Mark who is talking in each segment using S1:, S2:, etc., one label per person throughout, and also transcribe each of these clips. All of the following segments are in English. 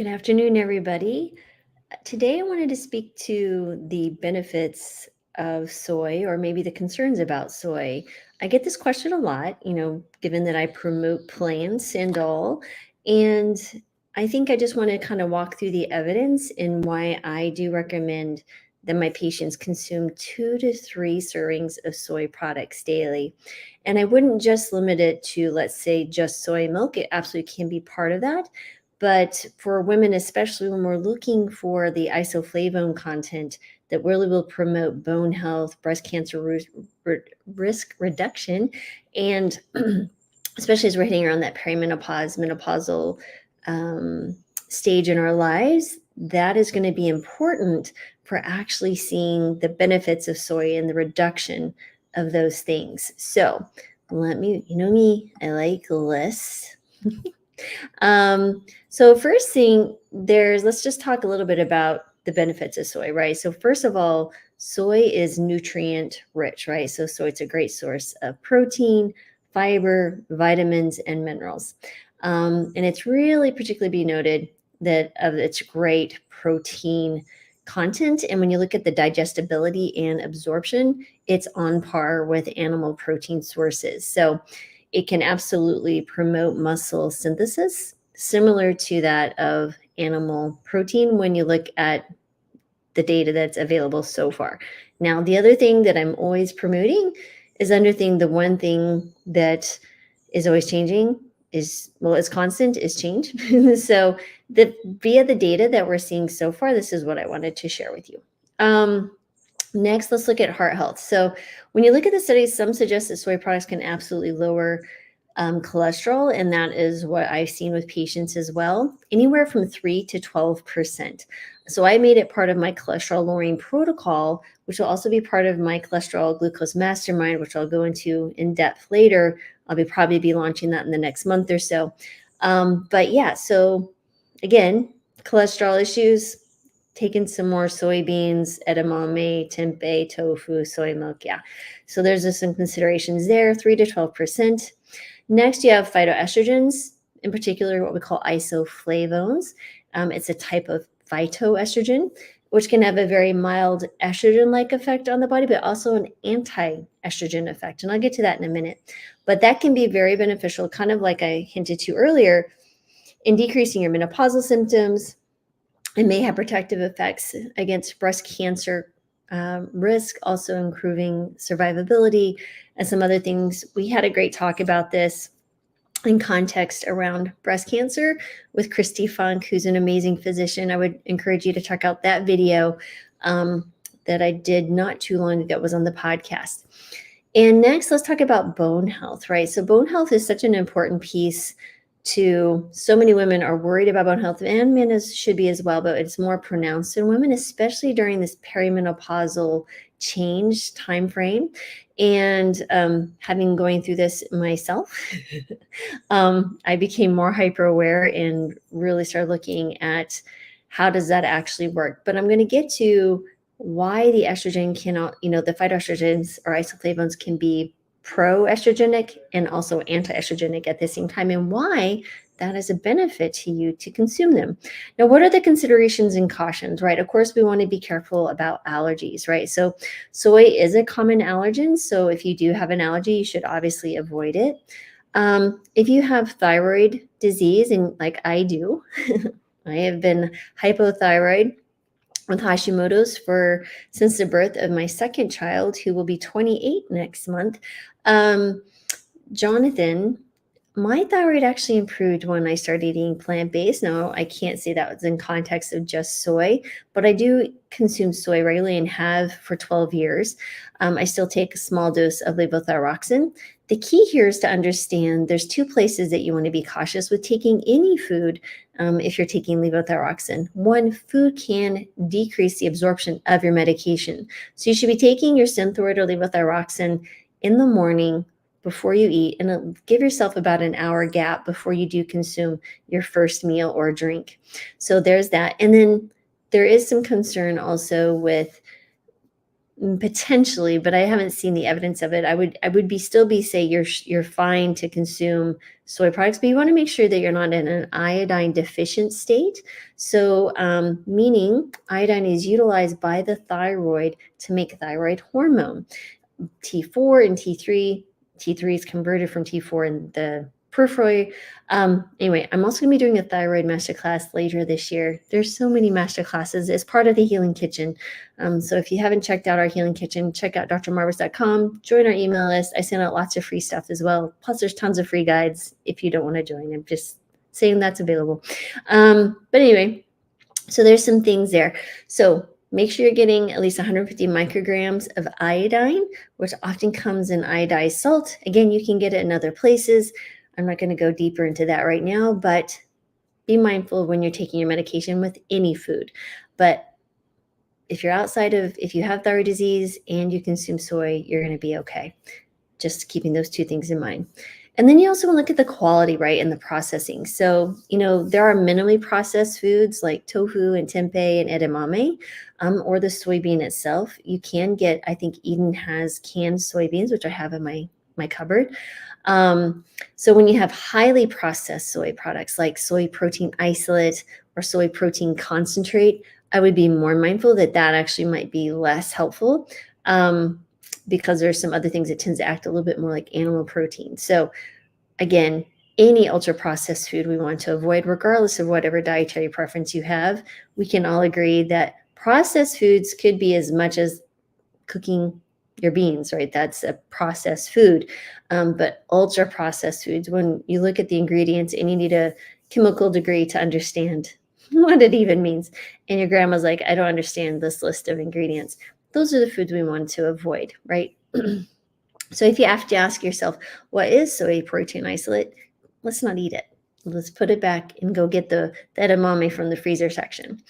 S1: Good afternoon, everybody. Today, I wanted to speak to the benefits of soy or maybe the concerns about soy. I get this question a lot, given that I promote plants and all. And I think I just want to kind of walk through the evidence and why I do recommend that my patients consume 2 to 3 servings of soy products daily. And I wouldn't just limit it to, let's say, just soy milk. It absolutely can be part of that. But for women, especially when we're looking for the isoflavone content that really will promote bone health, breast cancer risk reduction, and especially as we're hitting around that perimenopause, menopausal stage in our lives, that is going to be important for actually seeing the benefits of soy and the reduction of those things. So let me, me, I like lists. So first thing let's just talk a little bit about the benefits of soy, right? So first of all, soy is nutrient rich, right? So it's a great source of protein, fiber, vitamins, and minerals. And it's really particularly be noted that of its great protein content. And when you look at the digestibility and absorption, it's on par with animal protein sources. So it can absolutely promote muscle synthesis, similar to that of animal protein when you look at the data that's available so far. Now, the other thing that I'm always promoting is the one thing that is always changing is constant is change. So via the data that we're seeing so far, this is what I wanted to share with you. Next, let's look at heart health. So when you look at the studies, some suggest that soy products can absolutely lower cholesterol, and that is what I've seen with patients as well, anywhere from 3 to 12%. So I made it part of my cholesterol lowering protocol, which will also be part of my cholesterol glucose mastermind, which I'll go into in depth later. I'll probably be launching that in the next month or so. But yeah, so again, cholesterol issues, taking some more soybeans, edamame, tempeh, tofu, soy milk. Yeah. So there's some considerations there, 3 to 12%. Next, you have phytoestrogens, in particular, what we call isoflavones. It's a type of phytoestrogen, which can have a very mild estrogen-like effect on the body, but also an anti-estrogen effect. And I'll get to that in a minute. But that can be very beneficial, kind of like I hinted to earlier, in decreasing your menopausal symptoms. It may have protective effects against breast cancer risk, also improving survivability and some other things. We had a great talk about this in context around breast cancer with Christy Funk, who's an amazing physician. I would encourage you to check out that video that I did not too long ago. It was on the podcast. And next, let's talk about bone health, right? So bone health is such an important piece to so many women are worried about bone health, and men should be as well, but it's more pronounced in women, especially during this perimenopausal change time frame. And having going through this myself, I became more hyper aware and really started looking at how does that actually work. But I'm going to get to why the estrogen cannot, the phytoestrogens or isoflavones can be pro-estrogenic and also anti-estrogenic at the same time, and why that is a benefit to you to consume them. Now, what are the considerations and cautions, right? Of course, we want to be careful about allergies, right? So soy is a common allergen. So if you do have an allergy, you should obviously avoid it. If you have thyroid disease, and like I do, I have been hypothyroid with Hashimoto's since the birth of my second child, who will be 28 next month. Jonathan, my thyroid actually improved when I started eating plant-based. Now, I can't say that was in context of just soy, but I do consume soy regularly and have for 12 years. I still take a small dose of levothyroxine. The key here is to understand there's 2 places that you want to be cautious with taking any food if you're taking levothyroxine. One, food can decrease the absorption of your medication. So you should be taking your Synthroid or levothyroxine in the morning before you eat, and give yourself about an hour gap before you do consume your first meal or drink. So there's that. And then there is some concern also with Potentially, but I haven't seen the evidence of it. I would still be say you're fine to consume soy products, but you want to make sure that you're not in an iodine deficient state. So, meaning iodine is utilized by the thyroid to make thyroid hormone. T4 and T3. T3 is converted from T4 in the periphery. Anyway, I'm also going to be doing a thyroid masterclass later this year. There's so many masterclasses as part of the Healing Kitchen. So if you haven't checked out our Healing Kitchen, check out drmarvis.com, join our email list. I send out lots of free stuff as well. Plus, there's tons of free guides if you don't want to join. I'm just saying that's available. But anyway, so there's some things there. So make sure you're getting at least 150 micrograms of iodine, which often comes in iodized salt. Again, you can get it in other places. I'm not going to go deeper into that right now, but be mindful when you're taking your medication with any food. But if you have thyroid disease and you consume soy, you're going to be okay. Just keeping those two things in mind. And then you also want to look at the quality, right, and the processing. So, there are minimally processed foods like tofu and tempeh and edamame, or the soybean itself. You can get, I think Eden has canned soybeans, which I have in my cupboard. So when you have highly processed soy products like soy protein isolate or soy protein concentrate, I would be more mindful that actually might be less helpful. Because there's some other things that tends to act a little bit more like animal protein. So again, any ultra processed food we want to avoid, regardless of whatever dietary preference you have. We can all agree that processed foods could be as much as cooking your beans, right? That's a processed food. But ultra processed foods, when you look at the ingredients and you need a chemical degree to understand what it even means, and your grandma's like, I don't understand this list of ingredients. Those are the foods we want to avoid, right? So if you have to ask yourself, what is soy protein isolate? Let's not eat it. Let's put it back and go get the edamame from the freezer section.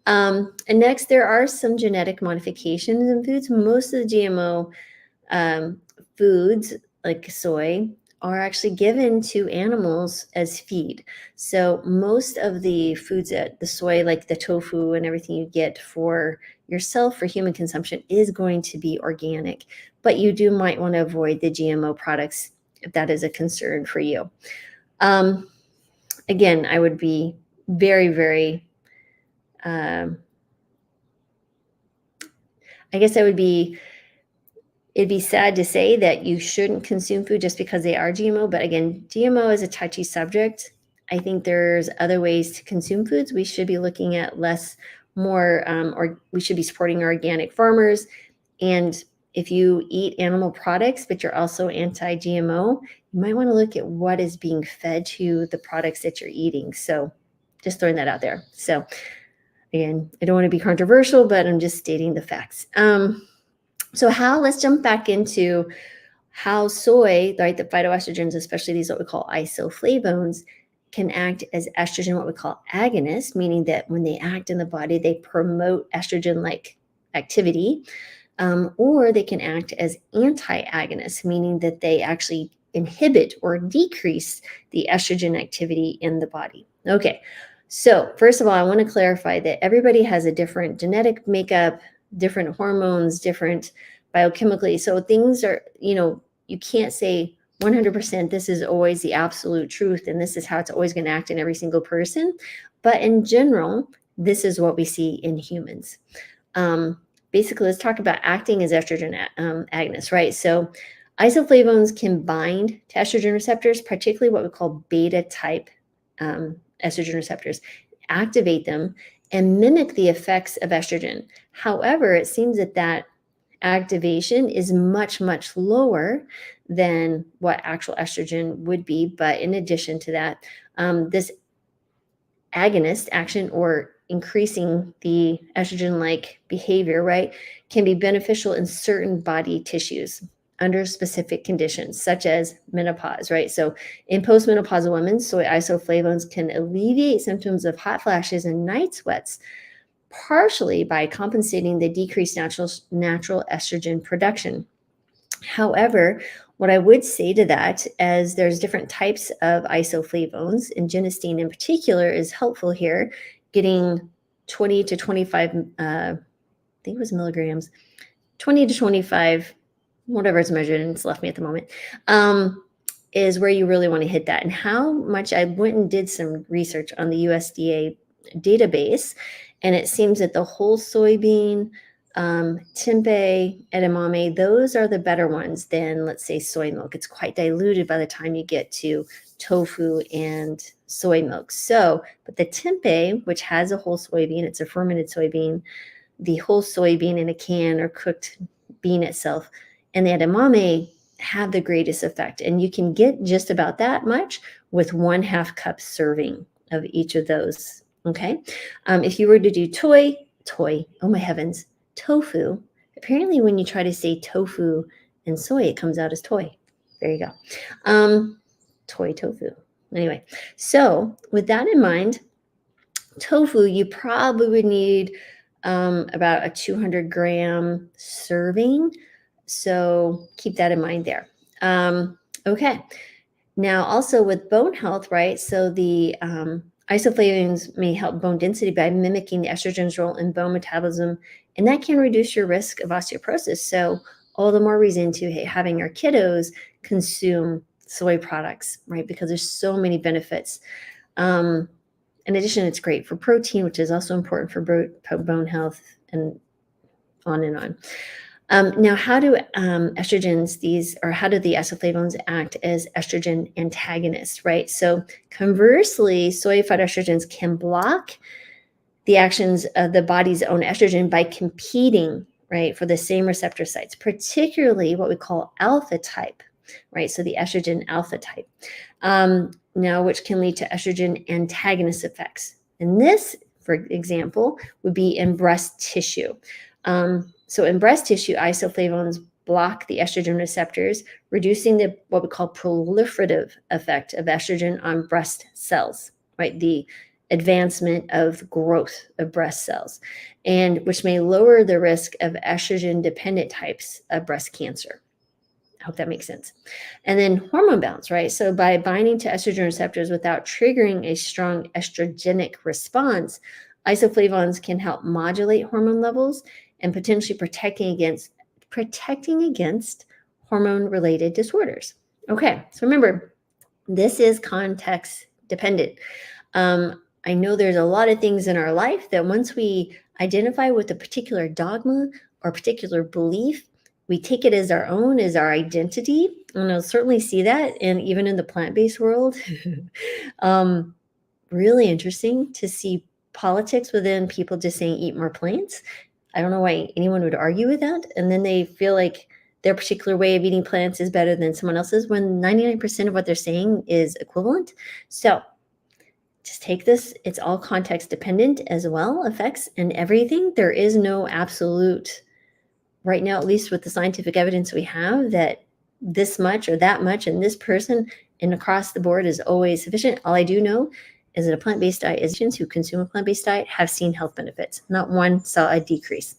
S1: And next, there are some genetic modifications in foods. Most of the GMO foods, like soy, are actually given to animals as feed. So most of the foods that the soy, like the tofu and everything you get for yourself for human consumption, is going to be organic. But you might want to avoid the GMO products if that is a concern for you. Again, I would be very, very, I guess it'd be sad to say that you shouldn't consume food just because they are GMO. But again, GMO is a touchy subject. I think there's other ways to consume foods. We should be looking at or we should be supporting organic farmers. And if you eat animal products, but you're also anti-GMO, you might want to look at what is being fed to the products that you're eating. So just throwing that out there. So again, I don't want to be controversial, but I'm just stating the facts. Let's jump back into how soy, right, the phytoestrogens, especially these what we call isoflavones, can act as estrogen, what we call agonists, meaning that when they act in the body, they promote estrogen-like activity, or they can act as anti-agonists, meaning that they actually inhibit or decrease the estrogen activity in the body. Okay, so first of all, I want to clarify that everybody has a different genetic makeup, different hormones, different biochemically. So things are, you can't say 100% this is always the absolute truth and this is how it's always going to act in every single person. But in general, this is what we see in humans. Basically, let's talk about acting as estrogen agonists, right? So isoflavones can bind to estrogen receptors, particularly what we call beta type estrogen receptors, activate them and mimic the effects of estrogen. However, it seems that activation is much, much lower than what actual estrogen would be. But in addition to that, this agonist action, or increasing the estrogen-like behavior, right, can be beneficial in certain body tissues under specific conditions, such as menopause, right? So in postmenopausal women, soy isoflavones can alleviate symptoms of hot flashes and night sweats, partially by compensating the decreased natural estrogen production. However, what I would say to that is there's different types of isoflavones, and genistein in particular is helpful here, getting 20 to 25, I think it was milligrams 20 to 25, whatever it's measured and it's left me at the moment, is where you really want to hit that. And how much, I went and did some research on the USDA database, and it seems that the whole soybean, tempeh, edamame, those are the better ones than, let's say, soy milk. It's quite diluted by the time you get to tofu and soy milk. So, but the tempeh, which has a whole soybean, it's a fermented soybean, the whole soybean in a can or cooked bean itself, and the edamame have the greatest effect. And you can get just about that much with 1/2 cup serving of each of those. Okay. If you were to do oh my heavens, tofu, apparently when you try to say tofu and soy, it comes out as toy. There you go. Toy tofu. Anyway, so with that in mind, tofu, you probably would need about a 200-gram serving. So keep that in mind there. Okay. Now, also with bone health, right? So the isoflavones may help bone density by mimicking the estrogen's role in bone metabolism, and that can reduce your risk of osteoporosis. So all the more reason to having your kiddos consume soy products, right? Because there's so many benefits. In addition, it's great for protein, which is also important for bone health, and on and on. Now, how do estrogens, how do the isoflavones act as estrogen antagonists, right? So conversely, soy phytoestrogens can block the actions of the body's own estrogen by competing, right, for the same receptor sites, particularly what we call alpha type, right? So the estrogen alpha type, now, which can lead to estrogen antagonist effects. And this, for example, would be in breast tissue. So in breast tissue, isoflavones block the estrogen receptors, reducing what we call proliferative effect of estrogen on breast cells, right? The advancement of growth of breast cells, and which may lower the risk of estrogen-dependent types of breast cancer. I hope that makes sense. And then hormone balance, right? So by binding to estrogen receptors without triggering a strong estrogenic response, isoflavones can help modulate hormone levels and potentially protecting against hormone-related disorders. Okay, so remember, this is context dependent. I know there's a lot of things in our life that once we identify with a particular dogma or particular belief, we take it as our own, as our identity. And I'll certainly see that, and even in the plant-based world. Really interesting to see politics within people just saying eat more plants. I don't know why anyone would argue with that. And then they feel like their particular way of eating plants is better than someone else's when 99% of what they're saying is equivalent. So just take this. It's all context dependent as well, effects and everything. There is no absolute, right now, at least with the scientific evidence we have, that this much or that much in this person and across the board is always sufficient. All I do know is that a plant-based diet is patients who consume a plant-based diet have seen health benefits. Not one saw a decrease.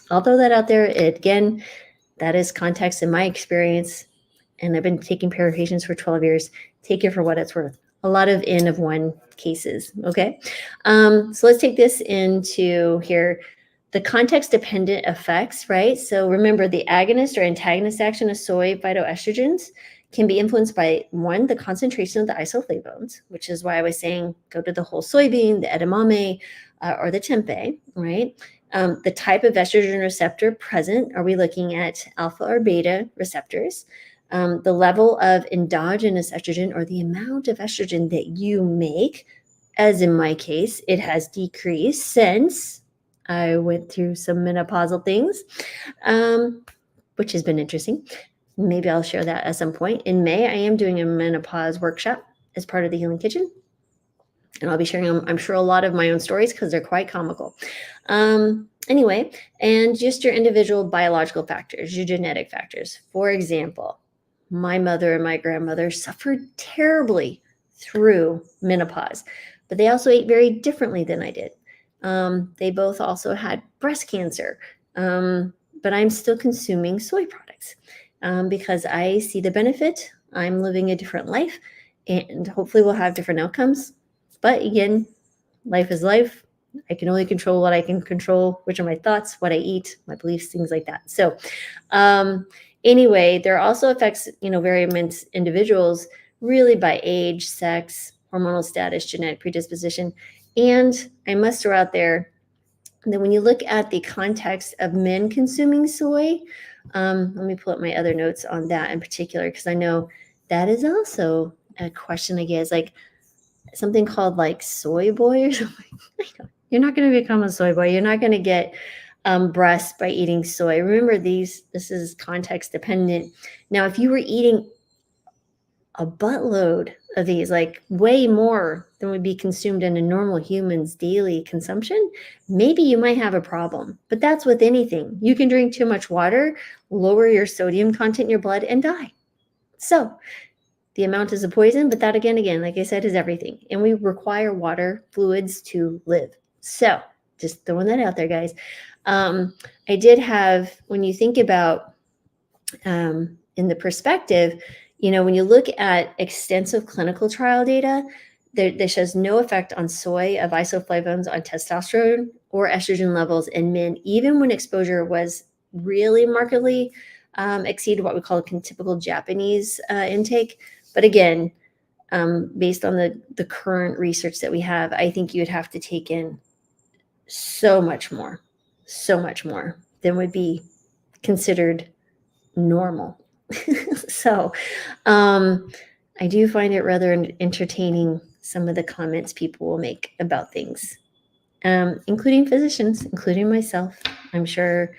S1: I'll throw that out there. Again, that is context in my experience, and I've been taking care of patients for 12 years. Take it for what it's worth. A lot of N of 1 cases, okay? So let's take this into here. The context-dependent effects, right? So remember, the agonist or antagonist action of soy phytoestrogens can be influenced by, one, the concentration of the isoflavones, which is why I was saying go to the whole soybean, the edamame, or the tempeh, right? The type of estrogen receptor present. Are we looking at alpha or beta receptors? The level of endogenous estrogen, or the amount of estrogen that you make, as in my case, it has decreased since I went through some menopausal things, which has been interesting. Maybe I'll share that at some point. In May, I am doing a menopause workshop as part of the Healing Kitchen. And I'll be sharing, I'm sure, a lot of my own stories because they're quite comical. Anyway, and just your individual biological factors, your genetic factors. For example, my mother and my grandmother suffered terribly through menopause, but they also ate very differently than I did. They both also had breast cancer, but I'm still consuming soy products because I see the benefit. I'm living a different life, and hopefully we'll have different outcomes. But again, life is life. I can only control what I can control, which are my thoughts, what I eat, my beliefs, things like that. So anyway, there also affects, various individuals really by age, sex, hormonal status, genetic predisposition. And I must throw out there that when you look at the context of men consuming soy, let me pull up my other notes on that in particular, because I know that is also a question I get, is like something called like soy boy or something. You're not going to become a soy boy. You're not going to get breasts by eating soy. Remember, this is context dependent. Now, if you were eating a buttload of these, like way more than would be consumed in a normal human's daily consumption, maybe you might have a problem. But that's with anything. You can drink too much water, lower your sodium content in your blood, and die. So the amount is a poison, but that again, like I said, is everything. And we require water, fluids to live. So just throwing that out there, guys. I did have, when you think about in the perspective, when you look at extensive clinical trial data, that shows no effect on soy of isoflavones on testosterone or estrogen levels in men, even when exposure was really markedly exceeded what we call a typical Japanese intake. But again, based on the current research that we have, I think you would have to take in so much more than would be considered normal. So I do find it rather entertaining, some of the comments people will make about things, including physicians, including myself. I'm sure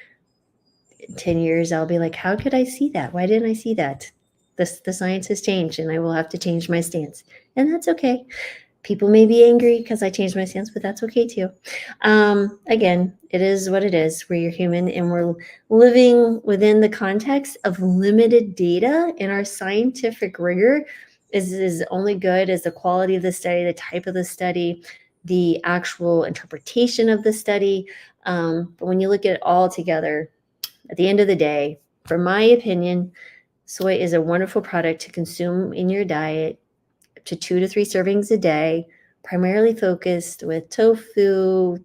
S1: in 10 years I'll be like, how could I see that? Why didn't I see that? The science has changed and I will have to change my stance. And that's okay. People may be angry because I changed my stance, but that's okay too. Again, it is what it is. We're human and we're living within the context of limited data, and our scientific rigor is only good as the quality of the study, the type of the study, the actual interpretation of the study. But when you look at it all together, at the end of the day, for my opinion, soy is a wonderful product to consume in your diet, up to 2 to 3 servings a day, primarily focused with tofu.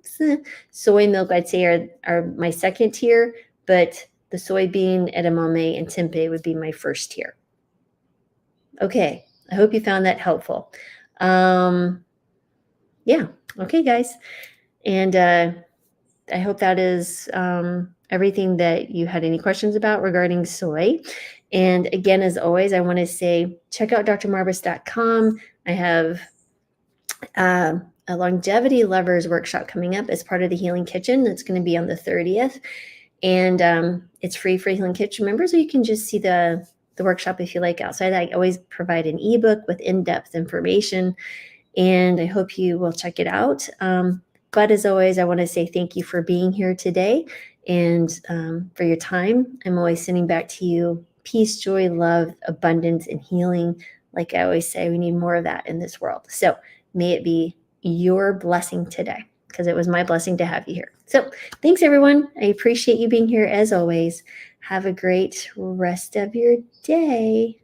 S1: Soy milk, I'd say, are my second tier, but the soybean, edamame, and tempeh would be my first tier. Okay, I hope you found that helpful. Yeah, okay, guys. And I hope that is everything that you had any questions about regarding soy. And again, as always, I want to say, check out drmarbus.com. I have a longevity lovers workshop coming up as part of the Healing Kitchen. It's going to be on the 30th. And it's free for Healing Kitchen members, or you can just see the workshop if you like outside. I always provide an ebook with in-depth information, and I hope you will check it out. But as always, I want to say thank you for being here today and for your time. I'm always sending back to you peace, joy, love, abundance, and healing. Like I always say, we need more of that in this world. So may it be your blessing today, because it was my blessing to have you here. So thanks, everyone. I appreciate you being here as always. Have a great rest of your day.